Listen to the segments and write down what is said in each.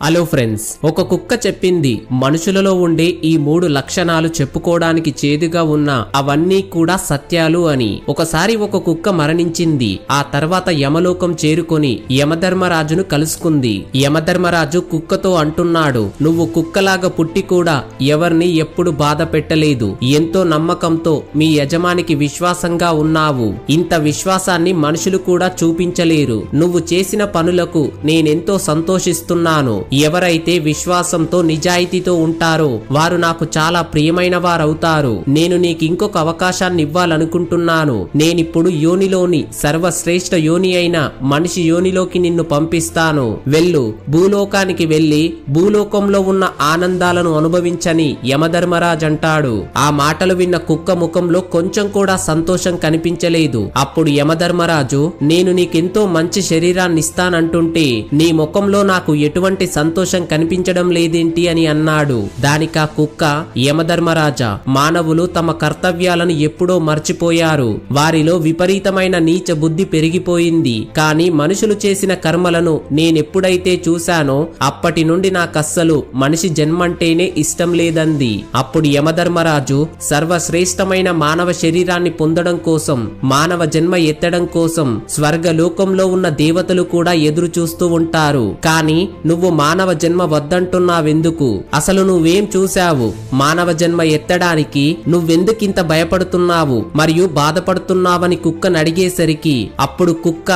Hello friends, ఒక కుక్క చెప్పింది మనుషులలో ఉండే ఈ 3 లక్షణాలు చెప్పుకోవడానికి చేదుగా ఉన్న అవన్నీ కూడా సత్యాలు అని. ఒకసారి ఒక కుక్క మరణించింది. ఆ తర్వాత యమలోకం చేరుకొని యమధర్మరాజును కలుసుకుంది. యమధర్మరాజు కుక్కతో అంటున్నాడు, నువ్వు కుక్కలాగా పుట్టి కూడా ఎవరిని ఎప్పుడు బాధ పెట్టలేదు. ఎంతో నమ్మకంతో మీ యజమానికి విశ్వాసంగా ఉన్నావు. ఇంత విశ్వాసాన్ని మనుషులు కూడా చూపించలేరు. నువ్వు చేసిన పనులకు నేనెంతో సంతోషిస్తున్నాను. ఎవరైతే విశ్వాసంతో నిజాయితీతో ఉంటారో వారు నాకు చాలా ప్రియమైన వారవుతారు. నేను నీకు ఇంకొక అవకాశాన్ని ఇవ్వాలనుకుంటున్నాను. నేనిప్పుడు యోనిలోని సర్వశ్రేష్ఠ యోని అయిన మనిషి యోనిలోకి నిన్ను పంపిస్తాను. వెళ్ళు, భూలోకానికి వెళ్లి భూలోకంలో ఉన్న ఆనందాలను అనుభవించని యమధర్మరాజ్ అంటాడు. ఆ మాటలు విన్న కుక్క ముఖంలో కొంచెం కూడా సంతోషం కనిపించలేదు. అప్పుడు యమధర్మరాజు, నేను నీకెంతో మంచి శరీరాన్ని ఇస్తానంటుంటే నీ ముఖంలో నాకు ఎటువంటి సంతోషం కనిపించడం లేదేంటి అని అన్నాడు. దానికా కుక్క, యమధర్మరాజా, మానవులు తమ కర్తవ్యాలను ఎప్పుడో మర్చిపోయారు. వారిలో విపరీతమైన నీచ బుద్ధి పెరిగిపోయింది. కానీ మనుషులు చేసిన కర్మలను నేనెప్పుడైతే చూశానో అప్పటి నుండి నాకస్సలు మనిషి జన్మంటేనే ఇష్టం లేదంది. అప్పుడు యమధర్మరాజు, సర్వశ్రేష్టమైన మానవ శరీరాన్ని పొందడం కోసం, మానవ జన్మ ఎత్తడం కోసం స్వర్గలోకంలో ఉన్న దేవతలు కూడా ఎదురు చూస్తూ ఉంటారు. కానీ నువ్వు మానవ జన్మ వద్దంటున్నావెందుకు? అసలు నువ్వేం చూశావు? మానవ జన్మ ఎత్తడానికి నువ్వెందుకింత భయపడుతున్నావు మరియు బాధపడుతున్నావని కుక్కను అడిగేసరికి అప్పుడు కుక్క,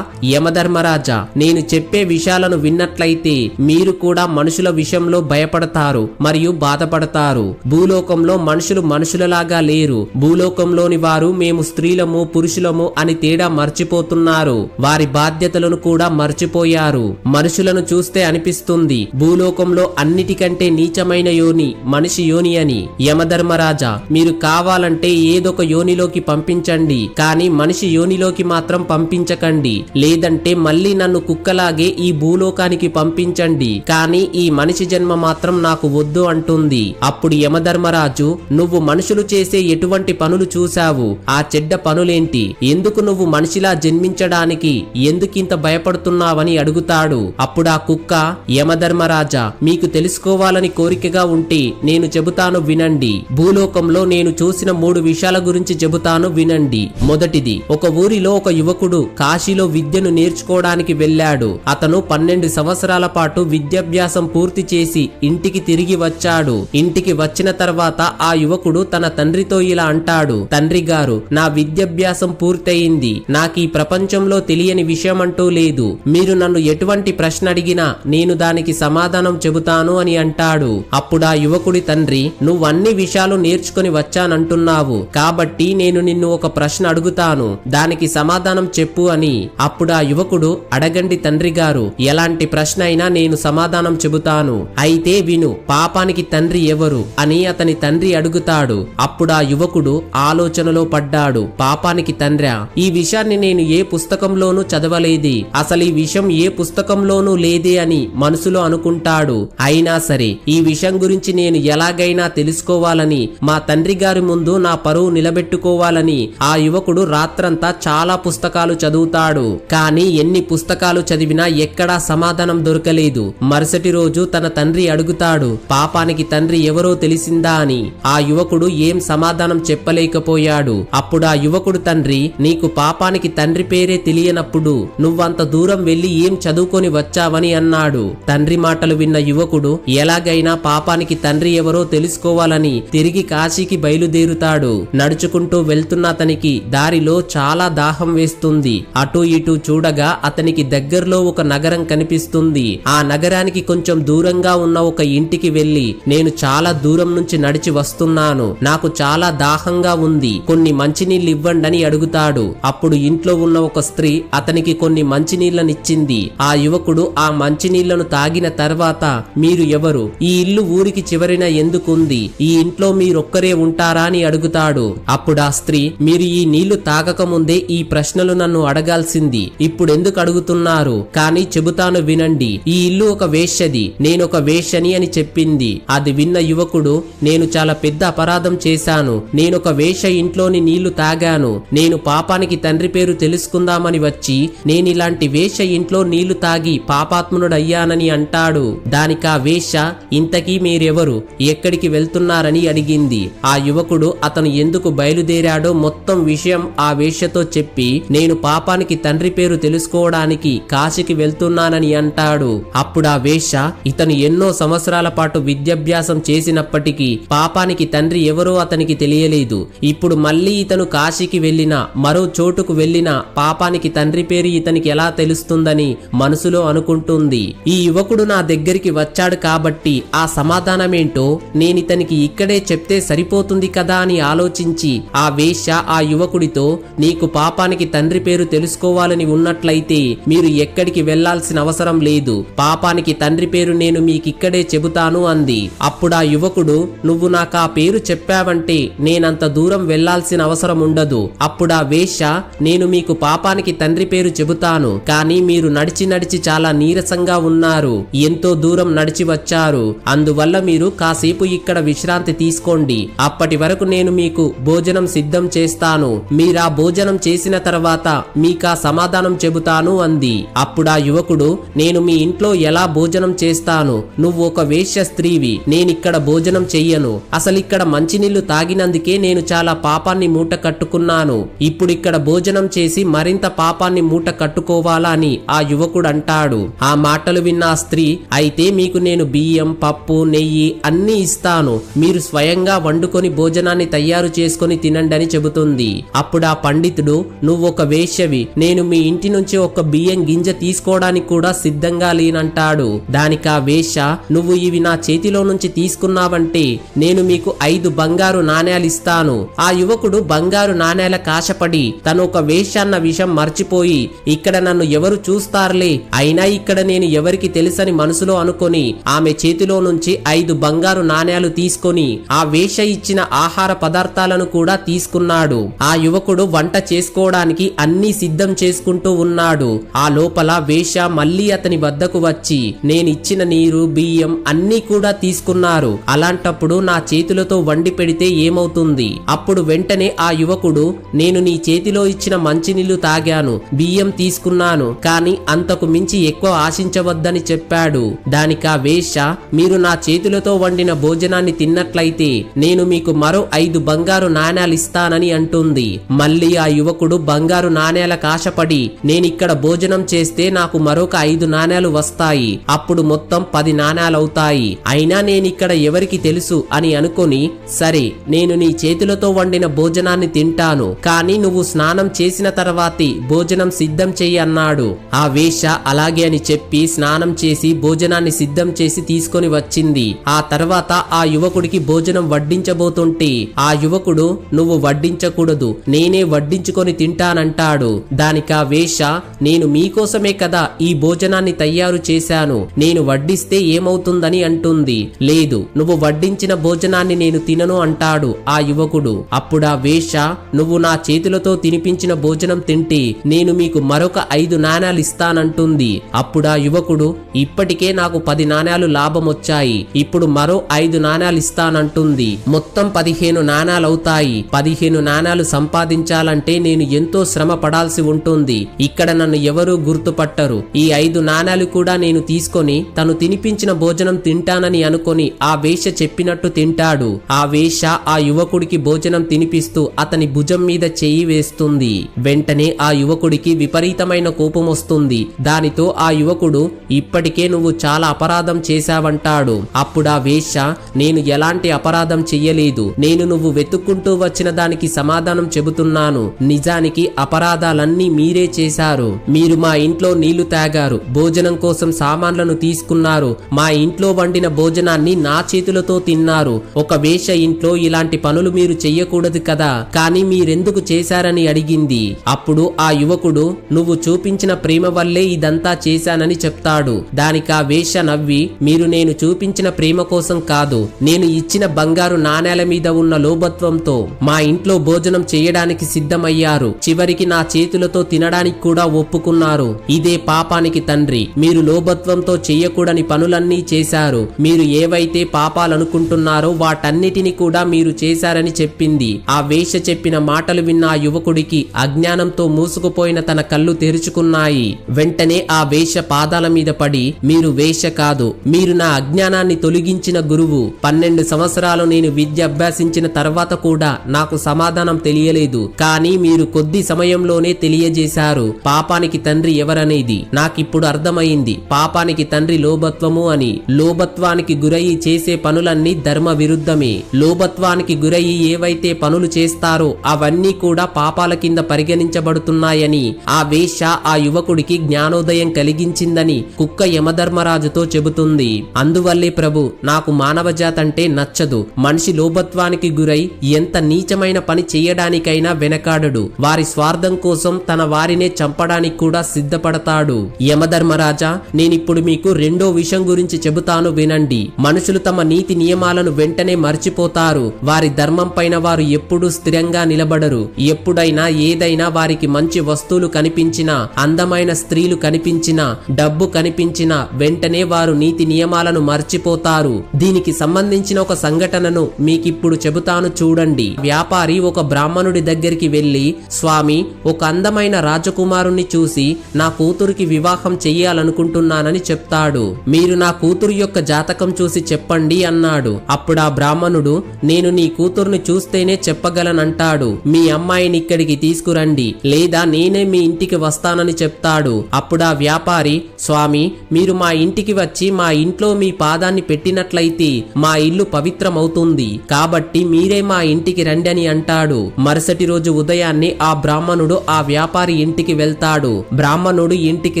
యమధర్మరాజా, నేను చెప్పే విషయాలను విన్నట్లయితే మీరు కూడా మనుషుల విషయంలో భయపడతారు మరియు బాధపడతారు. భూలోకంలో మనుషులు మనుషులలాగా లేరు. భూలోకంలోని వారు మేము స్త్రీలము పురుషులము అని తేడా మర్చిపోతున్నారు. వారి బాధ్యతలను కూడా మర్చిపోయారు. మనుషులను చూస్తే అనిపిస్తుంది భూలోకంలో అన్నిటికంటే నీచమైన యోని మనిషి యోని అని. యమధర్మరాజా, మీరు కావాలంటే ఏదొక యోనిలోకి పంపించండి, కానీ మనిషి యోనిలోకి మాత్రం పంపించకండి. లేదంటే మళ్ళీ నన్ను కుక్కలాగే ఈ భూలోకానికి పంపించండి, కానీ ఈ మనిషి జన్మ మాత్రం నాకు వద్దు అంటుంది. అప్పుడు యమధర్మరాజు, నువ్వు మనుషులు చేసే ఎటువంటి పనులు చూశావు? ఆ చెడ్డ పనులేంటి? ఎందుకు నువ్వు మనిషిలా జన్మించడానికి ఎందుకింత భయపడుతున్నావని అడుగుతాడు. అప్పుడు ఆ కుక్క, యమధర్మరాజా, మీకు తెలుసుకోవాలని కోరికగా ఉంటే నేను చెబుతాను వినండి. భూలోకంలో నేను చూసిన 3 విషయాల గురించి చెబుతాను వినండి. మొదటిది, ఒక ఊరిలో ఒక యువకుడు కాశీలో విద్యను నేర్చుకోవడానికి వెళ్ళాడు. అతను 12 సంవత్సరాల పాటు విద్యాభ్యాసం పూర్తి చేసి ఇంటికి తిరిగి వచ్చాడు. ఇంటికి వచ్చిన తర్వాత ఆ యువకుడు తన తండ్రితో ఇలా అంటాడు, తండ్రి గారు, నా విద్యాభ్యాసం పూర్తయింది. నాకు ఈ ప్రపంచంలో తెలియని విషయం అంటూ లేదు. మీరు నన్ను ఎటువంటి ప్రశ్న అడిగినా నేను దానికి సమాధానం చెబుతాను అని అంటాడు. అప్పుడు ఆ యువకుడి తండ్రి, నువ్వన్ని విషయాలు నేర్చుకుని వచ్చానంటున్నావు, కాబట్టి నేను నిన్ను ఒక ప్రశ్న అడుగుతాను, దానికి సమాధానం చెప్పు అని. అప్పుడు ఆ యువకుడు, అడగండి తండ్రి గారు, ఎలాంటి ప్రశ్న అయినా నేను సమాధానం చెబుతాను. అయితే విను, పాపానికి తండ్రి ఎవరు అని అతని తండ్రి అడుగుతాడు. అప్పుడు ఆ యువకుడు ఆలోచనలో పడ్డాడు. పాపానికి తండ్రా? ఈ విషయాన్ని నేను ఏ పుస్తకంలోనూ చదవలేదే. అసలు ఈ విషయం ఏ పుస్తకంలోనూ లేదే అని మనసులో అనుకుంటాడు. అయినా సరే ఈ విషయం గురించి నేను ఎలాగైనా తెలుసుకోవాలని, మా తండ్రి గారి ముందు నా పరువు నిలబెట్టుకోవాలని ఆ యువకుడు రాత్రంతా చాలా పుస్తకాలు చదువుతాడు. కానీ ఎన్ని పుస్తకాలు చదివినా ఎక్కడా సమాధానం దొరకలేదు. మరుసటి రోజు తన తండ్రి అడుగుతాడు, పాపానికి తండ్రి ఎవరో తెలిసిందా అని. ఆ యువకుడు ఏం సమాధానం చెప్పలేకపోయాడు. అప్పుడు ఆ యువకుడు తండ్రి, నీకు పాపానికి తండ్రి పేరే తెలియనప్పుడు నువ్వంత దూరం వెళ్లి ఏం చదువుకొని వచ్చావని అన్నాడు. తండ్రి మాటలు విన్న యువకుడు ఎలాగైనా పాపానికి తండ్రి ఎవరో తెలుసుకోవాలని తిరిగి కాశీకి బయలుదేరుతాడు. నడుచుకుంటూ వెళ్తున్న అతనికి దారిలో చాలా దాహం వేస్తుంది. అటు ఇటు చూడగా అతనికి దగ్గరలో ఒక నగరం కనిపిస్తుంది. ఆ నగరానికి కొంచెం దూరంగా ఉన్న ఒక ఇంటికి వెళ్లి, నేను చాలా దూరం నుంచి నడిచి వస్తున్నాను, నాకు చాలా దాహంగా ఉంది, కొన్ని మంచినీళ్ళు ఇవ్వండి అడుగుతాడు. అప్పుడు ఇంట్లో ఉన్న ఒక స్త్రీ అతనికి కొన్ని మంచినీళ్లనిచ్చింది. ఆ యువకుడు ఆ మంచినీళ్లను తాగిన తర్వాత, మీరు ఎవరు? ఈ ఇల్లు ఊరికి చివరిన ఎందుకుంది? ఈ ఇంట్లో మీరొక్కరే ఉంటారా అని అడుగుతాడు. అప్పుడు ఆ స్త్రీ, మీరు ఈ నీళ్లు తాగక ముందే ఈ ప్రశ్నలు నన్ను అడగాల్సింది, ఇప్పుడెందుకు అడుగుతున్నారు? కానీ చెబుతాను వినండి. ఈ ఇల్లు ఒక వేశ్యది, నేనొక వేశ్యని అని చెప్పింది. అది విన్న యువకుడు, నేను చాలా పెద్ద అపరాధం చేశాను, నేనొక వేశ్య ఇంట్లోని నీళ్లు తాగాను, నేను పాపానికి తండ్రి పేరు తెలుసుకుందామని వచ్చి నేనిలాంటి వేశ్య ఇంట్లో నీళ్లు తాగి పాపాత్మునుడయ్యానని అంటాడు. దానికా వేశ్య ఇంతకీ మీరెవరు, ఎక్కడికి వెళ్తున్నారని అడిగింది. ఆ యువకుడు అతను ఎందుకు బయలుదేరాడో మొత్తం విషయం ఆ వేశ్యతో చెప్పి నేను పాపానికి తండ్రి పేరు తెలుసుకోవడానికి కాశీకి వెళ్తున్నానని అంటాడు. అప్పుడు ఆ వేశ్య ఇతను ఎన్నో సంవత్సరాల పాటు విద్యాభ్యాసం చేసినప్పటికీ పాపానికి తండ్రి ఎవరో అతనికి తెలియలేదు. ఇప్పుడు మళ్ళీ ఇతను కాశీకి వెళ్ళినా మరో చోటుకు వెళ్ళినా పాపానికి తండ్రి పేరు ఇతనికి ఎలా తెలుస్తుందని మనసులో అనుకుంటుంది. ఈ యువకుడు నా దగ్గరికి వచ్చాడు కాబట్టి ఆ సమాధానమేంటో నేనితనికి ఇక్కడే చెప్తే సరిపోతుంది కదా అని ఆలోచించి ఆ వేశ్య ఆ యువకుడితో నీకు పాపానికి తండ్రి పేరు తెలుసుకోవాలని ఉన్నట్లయితే మీరు ఎక్కడికి వెళ్లాల్సిన అవసరం లేదు, పాపానికి తండ్రి పేరు నేను మీకిక్కడే చెబుతాను అంది. అప్పుడు ఆ యువకుడు నువ్వు నాకు ఆ పేరు చెప్పావంటే నేనంత దూరం వెళ్లాల్సిన అవసరం ఉండదు. అప్పుడు ఆ వేశ్య నేను మీకు పాపానికి తండ్రి పేరు చెబుతాను, కానీ మీరు నడిచి నడిచి చాలా నీరసంగా ఉన్నారు, ఎంతో దూరం నడిచి వచ్చారు, అందువల్ల మీరు కాసేపు ఇక్కడ విశ్రాంతి తీసుకోండి, అప్పటి వరకు నేను మీకు భోజనం సిద్ధం చేస్తాను, మీరా భోజనం చేసిన తర్వాత మీకా సమాధానం చెబుతాను అంది. అప్పుడు ఆ యువకుడు నేను మీ ఇంట్లో ఎలా భోజనం చేస్తాను, నువ్వు ఒక వేశ్య స్త్రీవి, నేనిక్కడ భోజనం చెయ్యను, అసలిక్కడ మంచినీళ్లు తాగినందుకే నేను చాలా పాపాన్ని మూట కట్టుకున్నాను, ఇప్పుడు ఇక్కడ భోజనం చేసి మరింత పాపాన్ని మూట కట్టుకోవాలా అని ఆ యువకుడు అంటాడు. ఆ మాటలు విన్న ఆ స్త్రీ అయితే మీకు నేను బియ్యం పప్పు నెయ్యి అన్ని ఇస్తాను, మీరు స్వయంగా వండుకొని భోజనాన్ని తయారు చేసుకొని తినండి అని చెబుతుంది. అప్పుడు ఆ పండితుడు నువ్వు ఒక వేశ్యవి, నేను మీ ఇంటి నుంచి ఒక బియ్యం గింజ తీసుకోవడానికి కూడా సిద్ధంగా లేనంటాడు. దానికి ఆ వేశ్య నువ్వు ఇవి నా చేతిలో నుంచి తీసుకున్నావంటే నేను మీకు 5 బంగారు నాణేలు ఇస్తాను. ఆ యువకుడు బంగారు నాణేల కాశపడి తను ఒక వేశ్య అన్న విషయం మర్చిపోయి ఇక్కడ నన్ను ఎవరు చూస్తారులే, అయినా ఇక్కడ నేను ఎవరికి తెలుసని మనసులో అనుకొని ఆమె చేతిలో నుంచి 5 బంగారు నాణేలు తీసుకొని ఆ వేశ్య ఇచ్చిన ఆహార పదార్థాలను కూడా తీసుకున్నాడు. ఆ యువకుడు వంట చేసుకోవడానికి అన్ని సిద్ధం చేసుకుంటూ ఉన్నాడు. ఆ లోపల వేశ్య మళ్ళీ అతని వద్దకు వచ్చి నేనిచ్చిన నీరు బియ్యం అన్నీ కూడా తీసుకున్నారు, అలాంటప్పుడు నా చేతులతో వండి పెడితే ఏమవుతుంది? అప్పుడు వెంటనే ఆ యువకుడు నేను నీ చేతిలో ఇచ్చిన మంచినీళ్లు తాగాను, బియ్యం తీసుకున్నాను, కానీ అంతకు మించి ఎక్కువ ఆశించవద్దని చెప్పాడు. దానికి ఆ వేశ్య మీరు నా చేతులతో వండిన భోజనాన్ని తిన్నట్లయితే నేను మీకు మరో 5 బంగారు నాణేలు ఇస్తానని అంటుంది. మళ్ళీ ఆ యువకుడు బంగారు నాణేల కాశపడి నేనిక్కడ భోజనం చేస్తే నాకు మరొక 5 నాణేలు వస్తాయి, అప్పుడు మొత్తం 10 నాణేలవుతాయి, అయినా నేనిక్కడ ఎవరికి తెలుసు అని అనుకొని సరే నేను నీ చేతులతో వండిన భోజనాన్ని తింటాను, కానీ నువ్వు స్నానం చేసిన తర్వాతే భోజనం సిద్ధం చెయ్యి అన్నాడు. ఆ వేశ్య అలాగే అని చెప్పి స్నానం చేసి భోజనాన్ని సిద్ధం చేసి తీసుకొని వచ్చింది. ఆ తర్వాత ఆ యువకుడికి భోజనం వడ్డించబోతుంటే ఆ యువకుడు నువ్వు వడ్డించకూడదు, నేనే వడ్డించుకొని తింటానంటాడు. దానికా వేశ్య నేను మీకోసమే కదా ఈ భోజనాన్ని తయారు చేశాను, నేను వడ్డిస్తే ఏమవుతుందని అంటుంది. లేదు నువ్వు వడ్డించిన భోజనాన్ని నేను తినను అంటాడు ఆ యువకుడు. అప్పుడు ఆ వేశ్య నువ్వు నా చేతులతో తినిపించిన భోజనం తింటే నేను మీకు మరొక 5 నాణేలు ఇస్తానంటుంది. అప్పుడు ఆ యువకుడు ఇప్పటికే నాకు 10 నాణేలు లాభం వచ్చాయి, ఇప్పుడు మరో 5 నాణేలు ఇస్తానంటుంది. మొత్తం 15 నాణేలవుతాయి. 15 నాణేలు సంపాదించాలంటే నేను ఎంతో శ్రమ పడాల్సి ఉంటుంది, ఇక్కడ నన్ను ఎవరూ గుర్తుపట్టరు. ఈ 5 నాణేలు కూడా నేను తీసుకొని తను తినిపించిన భోజనం తింటానని అనుకొని ఆ వేశ్య చెప్పినట్టు తింటాడు. ఆ వేశ్య ఆ యువకుడికి భోజనం తినిపిస్తూ అతని భుజం మీద చెయ్యి వేస్తుంది. వెంటనే ఆ యువకుడికి విపరీతమైన కోపం వస్తుంది. దానితో ఆ యువకుడు ఇప్పటికే నువ్వు చాలా అపరాధం చేశావంటాడు. అప్పుడు ఆ వేశ్య నేను ఎలాంటి అపరాధం చెయ్యలేదు, నేను నువ్వు వెతుక్కుంటూ వచ్చిన దానికి సమాధానం చెబుతున్నాను, నిజానికి అపరాధాలన్నీ మీరే చేశారు. మీరు మా ఇంట్లో నీళ్లు తాగారు, భోజనం కోసం సామాన్లను తీసుకున్నారు, మా ఇంట్లో వండిన భోజనాన్ని నా చేతులతో తిన్నారు. ఒక వేశ్య ఇంట్లో ఇలాంటి పనులు మీరు చెయ్యకూడదు కదా, కానీ మీరెందుకు చేశారని అడిగింది. అప్పుడు ఆ యువకుడు నువ్వు చూపించిన ప్రేమ వల్లే ఇదంతా చేశానని చెప్తాడు. దానికి ఆ వేశ్య నవ్వి మీరు నేను చూపించిన ప్రేమ కోసం కాదు, నేను ఇచ్చిన బంగారు నాణేల మీద ఉన్న లోభత్వంతో మా ఇంట్లో భోజనం చేయడానికి సిద్ధమయ్యారు, చివరికి నా చేతులతో తినడానికి కూడా ఒప్పుకున్నారు. ఇదే పాపానికి తండ్రి, మీరు లోభత్వంతో చెయ్యకూడని పనులన్నీ చేశారు, మీరు ఏవైతే పాపాలనుకుంటున్నారో వాటన్నిటిని కూడా మీరు చేశారని చెప్పింది. ఆ వేశ్య చెప్పిన మాటలు విన్న ఆ యువకుడికి అజ్ఞానంతో మూసుకుపోయిన తన కళ్ళు తెరుచుకున్నాయి. వెంటనే ఆ వేశ్య పాదాల మీద పడి మీరు వేశ్య కాదు, మీరు నా అజ్ఞానాన్ని తొలగించిన గురువు. 12 సంవత్సరాలు నేను విద్య అభ్యాసించిన తర్వాత కూడా నాకు సమాధానం తెలియలేదు. కానీ మీరు కొద్ది సమయంలోనే తెలియజేశారు పాపానికి తండ్రి ఎవరనేది. నాకిప్పుడు అర్థమైంది. పాపానికి తండ్రి లోభత్వము అని. లోభత్వానికి గురయి చేసే పనులన్నీ ధర్మ విరుద్ధమే. లోభత్వానికి గురయి ఏవైతే పనులు చేస్తారో అవన్నీ కూడా పాపాల కింద పరిగణించబడుతున్నాయని ఆ వేశ్య ఆ యువకుడికి జ్ఞానోదయం కలిగించిందని కుక్క యమధర్మరాజుతో చెబుతుంది. అందువల్లే ప్రభు, నాకు మానవజాతంటే నచ్చదు. మనిషి లోభత్వానికి గురై ఎంత నీచమైన పని చేయడానికైనా వెనకాడడు. వారి స్వార్థం కోసం తన వారినే చంపడానికి కూడా సిద్ధపడతాడు. యమధర్మరాజా, నేనిప్పుడు మీకు రెండో విషయం గురించి చెబుతాను, వినండి. మనుషులు తమ నీతి నియమాలను వెంటనే మర్చిపోతారు. వారి ధర్మం పైన వారు ఎప్పుడూ స్థిరంగా నిలబడరు. ఎప్పుడైనా ఏదైనా వారికి మంచి వస్తువులు కనిపించినా, అందమైన స్త్రీలు కనిపించినా, డబ్బు కనిపించినా వెంటనే వారు నీతి నియమాలను మర్చిపోతారు. దీనికి సంబంధించిన ఒక సంఘటనను మీకిప్పుడు చెబుతాను, చూడండి. వ్యాపారి ఒక బ్రాహ్మణుడి దగ్గరికి వెళ్లి, స్వామి, ఒక అందమైన రాజకుమారుణ్ణి చూసి నా కూతురికి వివాహం చెయ్యాలనుకుంటున్నానని చెప్తాడు. మీరు నా కూతురు యొక్క జాతకం చూసి చెప్పండి అన్నాడు. అప్పుడు ఆ బ్రాహ్మణుడు, నేను నీ కూతుర్ని చూస్తేనే చెప్పగలనంటాడు. మీ అమ్మాయిని ఇక్కడికి తీసుకురండి, లేదా నేనే మీ ఇంటికి వస్తానని చెప్తాడు. అప్పుడు ఆ వ్యాపారి, స్వామి, మీరు మా ఇంటికి వచ్చి మా ఇంట్లో మీ పాదాన్ని పెట్టినట్లయితే మా ఇల్లు పవిత్రమవుతుంది. కాబట్టి మీరే మా ఇంటికి రండి అని అంటాడు. మరుసటి రోజు ఉదయాన్నే ఆ బ్రాహ్మణుడు ఆ వ్యాపారి ఇంటికి వెళ్తాడు. బ్రాహ్మణుడు ఇంటికి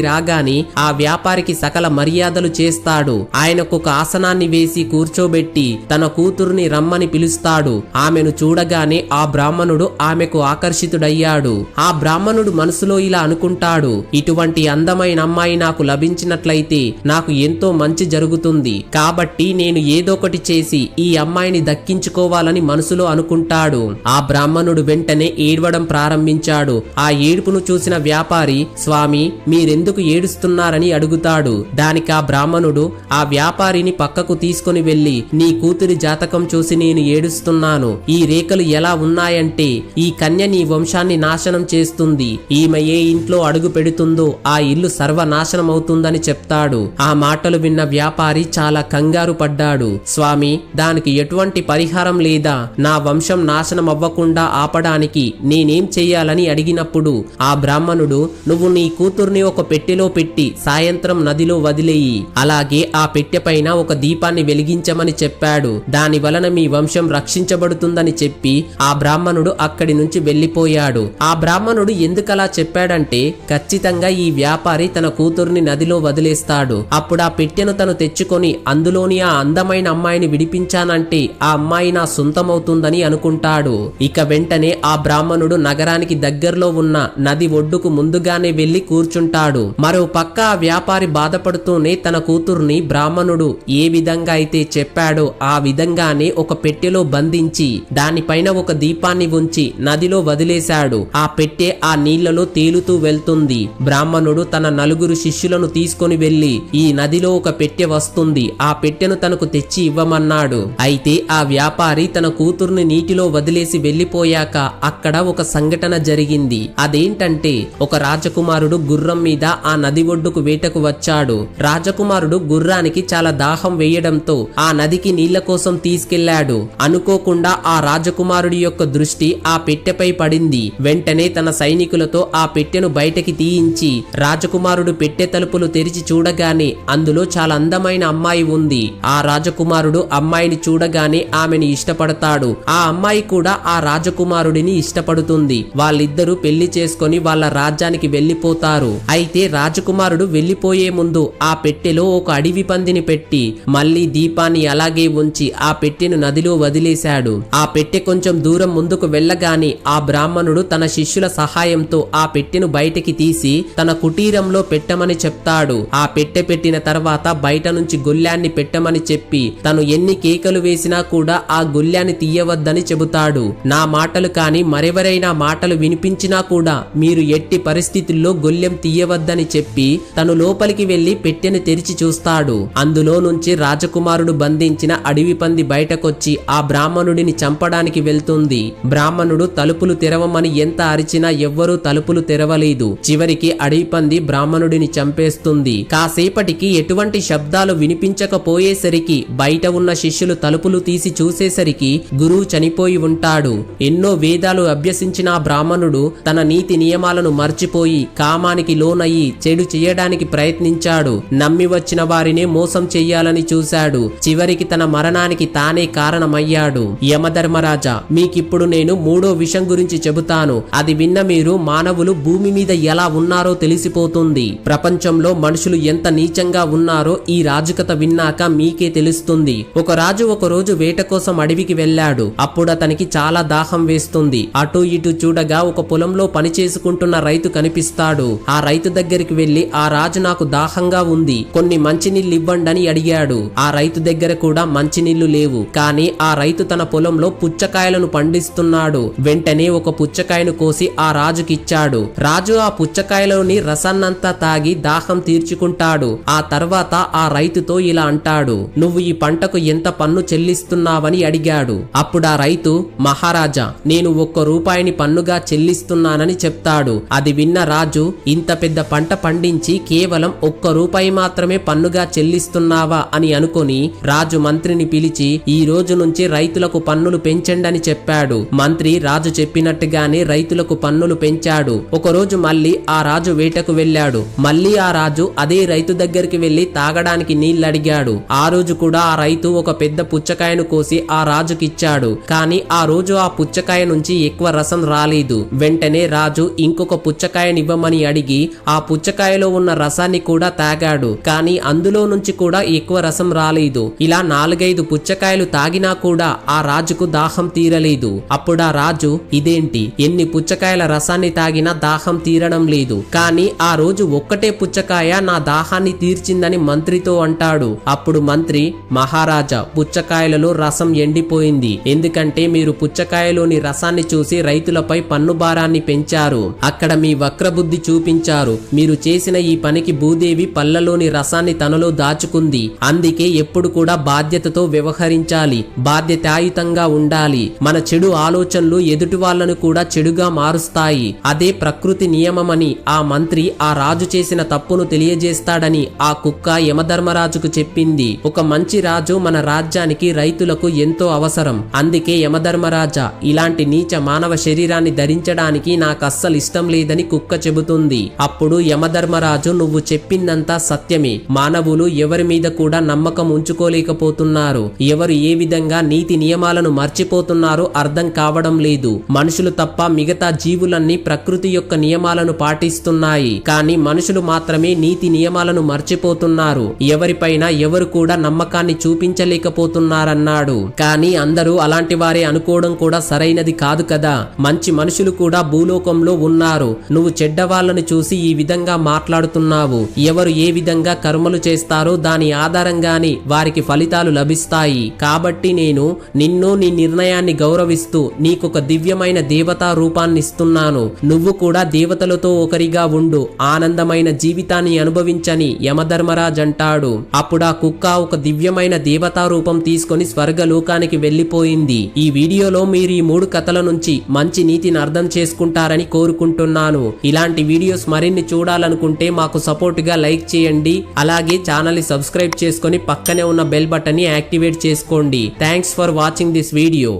రాగానే ఆ వ్యాపారికి సకల మర్యాదలు చేస్తాడు. ఆయనకు ఒక ఆసనాన్ని వేసి కూర్చోబెట్టి తన కూతురుని రమ్మని పిలుస్తాడు. ఆమెను చూడగానే ఆ బ్రాహ్మణుడు ఆమెకు ఆకర్షితుడయ్యాడు. ఆ బ్రాహ్మణుడు మనసులో ఇలా అనుకుంటాడు, ఇటువంటి అందమైన అమ్మాయి నాకు లభించినట్లయితే నాకు ఎంతో మంచి జరుగుతుంది. కాబట్టి నేను ఏదోకటి చేసి ఈ అమ్మాయిని దక్కించుకోవాలని మనసులో అనుకుంటాడు. ఆ బ్రాహ్మణుడు వెంటనే ఏడవడం ప్రారంభించాడు. ఆ ఏడుపును చూసిన వ్యాపారి, స్వామి, మీరెందుకు ఏడుస్తున్నారని అడుగుతాడు. దానికి ఆ బ్రాహ్మణుడు ఆ వ్యాపారిని పక్కకు తీసుకుని వెళ్లి, నీ కూతురి జాతకం చూసి నేను ఏడుస్తున్నాను. ఈ రేఖలు ఎలా ఉన్నాయంటే ఈ కన్య నీ వంశాన్ని నాశనం చేస్తుంది. ఈమె ఏ ఇంట్లో అడుగు పెడుతుందో ఆ ఇల్లు సర్వనాశనం అవుతుందని చెప్తాడు. ఆ మాటలు విన్న వ్యాపారి చాలా కంగారు పడ్డాడు. స్వామి, దానికి ఎటువంటి పరిహారం లేదా? నా వంశం నాశనం అవ్వకుండా ఆపడానికి నేనేం చెయ్యాలని అడిగినప్పుడు ఆ బ్రాహ్మణుడు, నువ్వు నీ కూతుర్ని ఒక పెట్టెలో పెట్టి సాయంత్రం నదిలో వదిలేయి. అలాగే ఆ పెట్టె పైన ఒక దీపాన్ని వెలిగించమని చెప్పాడు. దాని వలన మీ వంశం రక్షించబడుతుందని చెప్పి ఆ బ్రాహ్మణుడు అక్కడి నుంచి వెళ్లిపోయాడు. ఆ బ్రాహ్మణుడు ఎందుకలా చెప్పాడంటే ఖచ్చితంగా ఈ వ్యాపారి తన కూతుర్ని నదిలో వదిలేస్తాడు. అప్పుడు ఆ పెట్టెను తను తెచ్చుకొని అందులోని ఆ అందమైన అమ్మాయిని విడిపించానంటే ఆ అమ్మాయి నా సొంతమవుతుందని అనుకుంటాడు. ఇక వెంటనే ఆ బ్రాహ్మణుడు నగరానికి దగ్గరలో ఉన్న నది ఒడ్డుకు ముందుగానే వెళ్లి కూర్చుంటాడు. మరో పక్క ఆ వ్యాపారి బాధపడుతూనే తన కూతుర్ని బ్రాహ్మణుడు ఏ విధంగా అయితే చెప్పాడో ఆ విధంగానే ఒక పెట్టెలో బంధించి దానిపైన ఒక దీపాన్ని ఉంచి నదిలో వదిలేశాడు. ఆ పెట్టె ఆ నీళ్లలో తేలుతూ వెళ్తుంది. బ్రాహ్మణుడు తన 4 శిష్యులను తీసుకొని వెళ్లి, ఈ నదిలో ఒక పెట్టె వస్తుంది, ఆ పెట్టెను తనకు తెచ్చి ఇవ్వమన్నాడు. అయితే ఆ వ్యాపారి తన కూతుర్ని నీటిలో వదిలేసి వెళ్లిపోయాక అక్కడ ఒక సంఘటన జరిగింది. అదేంటంటే ఒక రాజకుమారుడు గుర్రం మీద ఆ నది ఒడ్డుకు వేటకు వచ్చాడు. రాజకుమారుడు గుర్రానికి చాలా దాహం వేయడంతో ఆ నదికి నీళ్ల కోసం తీసుకెళ్లాడు. అనుకోకుండా ఆ రాజకుమారుడి యొక్క దృష్టి ఆ పెట్టెపై పడింది. వెంటనే తన సైనికులతో ఆ పెట్టెను బయటకి తీయించి రాజకుమారుడు పెట్టె తలుపులు తెరిచి చూడగానే అందులో చాలా అందమైన అమ్మాయి ఉంది. ఆ రాజకుమారుడు అమ్మాయిని చూడగానే ఆమెను ఇష్టపడతాడు. ఆ అమ్మాయి కూడా ఆ రాజకుమారుడిని ఇష్టపడుతుంది. వాళ్ళిద్దరూ పెళ్లి చేసుకొని వాళ్ళ రాజ్యానికి వెళ్లిపోతారు. అయితే రాజకుమారుడు వెళ్లిపోయే ముందు ఆ పెట్టెలో ఒక అడవి పందిని పెట్టి మళ్లీ దీపాన్ని అలాగే ఉంచి ఆ పెట్టెను నదిలో వదిలేశాడు. ఆ పెట్టె కొంచెం దూరం ముందుకు వెళ్లగానే ఆ బ్రాహ్మణుడు తన శిష్యుల సహాయంతో ఆ పెట్టెను బయటికి తీసి తన కుటీరంలో పెట్టమని చెప్తాడు. ఆ పెట్టె పెట్టిన తర్వాత బయట నుంచి గొల్లాన్ని పెట్టమని చెప్పి తను ఎన్ని కేకలు వేసినా కూడా ఆ గొల్లాన్ని తీయవద్దని చెబుతాడు. నా మాటలు కాని మరెవరైనా మాటలు వినిపించినా కూడా మీరు ఎట్టి పరిస్థితుల్లో గొల్లెం తీయవద్దని చెప్పి తను లోపలికి వెళ్లి పెట్టెను తెరిచి చూస్తాడు. అందులో నుంచి రాజకుమారుడు బంధించిన అడవి పంది బయటకొచ్చి ఆ బ్రాహ్మణుడిని చంపడానికి వెళ్తుంది. బ్రాహ్మణుడు తలుపులు తెరవమని ఎంత అరిచినా ఎవ్వరూ తలుపులు తెరవలేదు. చివరికి అడవి పంది బ్రాహ్మణుడిని చంపేస్తుంది. కాసేపటికి ఎటువంటి శబ్దాలు వినిపించకపోయేసరికి బయట ఉన్న శిష్యులు తలుపులు తీసి చూసేసరికి గురువు చనిపోయి ఉంటాడు. ఎన్నో వేదాలు అభ్యసించిన ఆ బ్రాహ్మణుడు తన నీతి నియమాలను మర్చిపోయి కామానికి లోనయ్యి చెడు చేయడానికి ప్రయత్నించాడు. నమ్మి వచ్చిన వారినే మోసం చెయ్యాలని చూశాడు. చివరికి తన మరణానికి తానే కారణమయ్యాడు. యమధర్మరాజా, మీకిప్పుడు నేను మూడో విషయం గురించి చెబుతాను. అది విన్న మీరు మానవులు భూమి మీద ఎలా ఉన్నారో తెలిసిపోతుంది. ప్రపంచంలో మనుషులు ఎంత నీచంగా ఉన్నారో ఈ రాజుకథ విన్నాక మీకే తెలుస్తుంది. ఒక రాజు ఒక రోజు వేట కోసం అడవికి వెళ్ళాడు. అప్పుడు అతనికి చాలా దాహం వేస్తుంది. అటు ఇటు చూడగా ఒక పొలంలో పని చేసుకుంటున్న రైతు కనిపిస్తాడు. ఆ రైతు దగ్గరికి వెళ్లి, ఆ రాజు నాకు దాహంగా ఉంది, కొన్ని మంచినీళ్లు ఇవ్వండని అడిగాడు. ఆ రైతు దగ్గర కూడా మంచినీళ్లు లేవు. కానీ ఆ రైతు తన పొలంలో పుచ్చకాయలను పండిస్తున్నాడు. వెంటనే ఒక పుచ్చకాయను కోసి ఆ రాజుకిచ్చాడు. రాజు ఆ పుచ్చకాయలోని రసాన్నంతా తాగి దాహం తీర్చుకుంటాడు. ఆ తర్వాత ఆ రైతుతో ఇలా అంటాడు, నువ్వు ఈ పంటకు ఎంత పన్ను చెల్లిస్తున్నావని అడిగాడు. అప్పుడు ఆ రైతు, మహారాజా, నేను 1 రూపాయిని పన్నుగా చెల్లిస్తున్నానని చెప్తాడు. అది విన్న రాజు, ఇంత పెద్ద పంట పండించి కేవలం 1 రూపాయి మాత్రమే పన్నుగా చెల్లిస్తున్నావా అని అనుకొని రాజు మంత్రిని పిలిచి, ఈ రోజు నుంచి రైతులకు పన్నులు పెంచండని చెప్పాడు. మంత్రి రాజు చెప్పినట్టుగానే రైతులకు పన్నులు పెంచాడు. ఒకరోజు మళ్ళీ ఆ రాజు వేటకు వెళ్ళాడు. మళ్ళీ ఆ రాజు అదే రైతు దగ్గరికి వెళ్లి తాగడానికి నీళ్లడిగాడు. ఆ రోజు కూడా ఆ రైతు ఒక పెద్ద పుచ్చకాయను కోసి ఆ రాజుకిచ్చాడు. కానీ ఆ రోజు ఆ పుచ్చకాయ నుంచి ఎక్కువ రసం రాలేదు. వెంటనే రాజు ఇంకొక పుచ్చకాయనివ్వమని అడిగి ఆ పుచ్చకాయలో ఉన్న రసాన్ని కూడా తాగాడు. కానీ అందులో నుంచి కూడా ఎక్కువ రసం రాలేదు. ఇలా 4-5 పుచ్చకాయలు తాగినా కూడా ఆ రాజుకు దాహం తీరలేదు. అప్పుడు ఆ రాజు, ఇదేంటి, ఎన్ని పుచ్చకాయల రసాన్ని తాగినా దాహం తీరడం లేదు, కానీ ఆ రోజు ఒక్కటే పుచ్చకాయ నా దాహాన్ని తీర్చిందని మంత్రితో అంటాడు. అప్పుడు మంత్రి, మహారాజా, పుచ్చకాయలలో రసం ఎండిపోయింది. ఎందుకంటే మీరు పుచ్చకాయలోని రసాన్ని చూసి రైతులపై పన్ను భారాన్ని పెంచారు. అక్కడ మీ వక్రబుద్ధి చూపించారు. మీరు చేసిన ఈ పనికి భూదేవి పళ్ళలోని రసాన్ని తనలో దాచుకుంది. అందుకే ఎప్పుడు కూడా బాధ్యతతో వ్యవహరించాలి, బాధ్యతాయుతంగా ఉండాలి. మన చెడు ఆలోచనలు ఎదుటి వాళ్లను కూడా చెడుగా మారుస్తాయి. అదే ప్రకృతి నియమమని ఆ మంత్రి ఆ రాజు చేసిన తప్పును తెలియజేస్తాడని ఆ కుక్క యమధర్మరాజుకు చెప్పింది. ఒక మంచి రాజు మన రాజ్యానికి, రైతులకు ఎంతో అవసరం. అందుకే యమధర్మరాజా, ఇలాంటి నీచ మానవ శరీరాన్ని ధరించడానికి నాకు అస్సలు ఇష్టం లేదని కుక్క చెబుతుంది. అప్పుడు యమధర్మరాజు, నువ్వు చెప్పిందంతా సత్యమే. మానవులు ఎవరి మీద కూడా నమ్మకం ఉంచుకోలేకపోతున్నారు. ఎవరు ఏ విధంగా నీతి నియమాలను మర్చిపోతున్నారో అర్థం కావడం లేదు. మనుషులు తప్ప మిగతా జీవులన్నీ ప్రకృతి యొక్క నియమాలను పాటిస్తున్నాయి. కానీ మనుషులు మాత్రమే నీతి నియమాలను మర్చిపోతున్నారు. ఎవరిపైన ఎవరు కూడా నమ్మకాన్ని చూపించలేకపోతున్నారన్నాడు. కానీ అందరూ అలాంటి వారే అనుకోవడం కూడా సరైనది కాదు కదా. మంచి మనుషులు కూడా భూలోకంలో ఉన్నారు. నువ్వు చెడ్డవాళ్లను చూసి ఈ విధంగా మాట్లాడుతున్నావు. ఎవరు ఏ విధంగా కర్మలు చేస్తారో దాని ఆధారంగానే వారికి ఫలితాలు లభిస్తాయి. కాబట్టి నేను నిన్ను, నీ నిర్ణయాన్ని గౌరవిస్తూ నీకొక దివ్యమైన దేవతా రూపాన్ని ఇస్తున్నాను. నువ్వు కూడా దేవతలతో ఒకరిగా ఉండు, ఆనందమైన జీవితాన్ని అనుభవించని యమధర్మరాజ్ అంటాడు. అప్పుడు ఆ కుక్క ఒక దివ్యమైన దేవతా రూపం తీసుకొని స్వర్గలోకానికి వెళ్లిపోయింది. ఈ వీడియోలో మీరు ఈ 3 కథల నుంచి మంచి నీతిని అర్థం చేసుకుంటారని కోరుకుంటున్నాను. ఇలాంటి వీడియోస్ మరిన్ని చూడాలనుకుంటే మాకు సపోర్ట్ గా లైక్ చేయండి. అలాగే ఛానల్ ని సబ్స్క్రైబ్ చేసుకొని పక్కనే ఉన్న బెల్ బటన్ ని యాక్టివేట్ చేసుకోండి. Thanks for watching this video.